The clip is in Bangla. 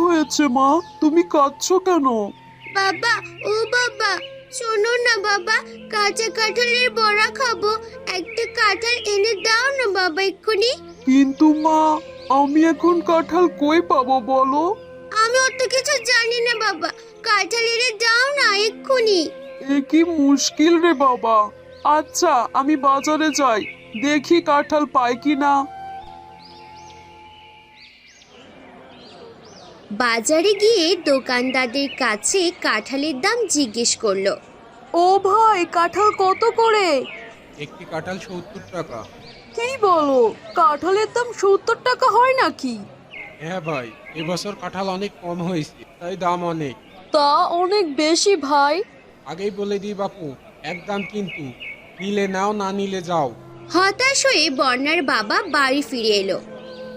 হয়েছে মা? তুমি কাঁদছো কেন? বাবা, ও বাবা, শোনো না বাবা, কাঁচা কাঁঠালের বড়া খাবো। একটা কাঁঠাল এনে দাও না বাবা এক্ষুনি। কিন্তু মা, আমি এখন কাঁঠাল কই পাবো বলো? আমি অত কিছু জানি না বাবা, কাঁঠাল এনে দাও না এক্ষুনি। এ কি মুশকিল রে বাবা। আচ্ছা, আমি বাজারে যাই, দেখি কাঁঠাল পাই কিনা। বাজারে গিয়ে দোকানদারদের কাছে কাঁঠালের দাম জিজ্ঞেস করলো। ও ভাই, কাঁঠাল কত করে? একটি কাঁঠাল 70 টাকা। কি বলো, কাঁঠালের দাম 70 টাকা হয় নাকি? হ্যাঁ ভাই, এবছর কাঁঠাল অনেক কম হয়েছে, তাই দাম অনেক। তা অনেক বেশি ভাই। আগেই বলে দিই বাপু, একদম কিন্তু, নিলে নাও, না নিলে যাও। হতাশ হয়ে বন্যার বাবা বাড়ি ফিরে এলো।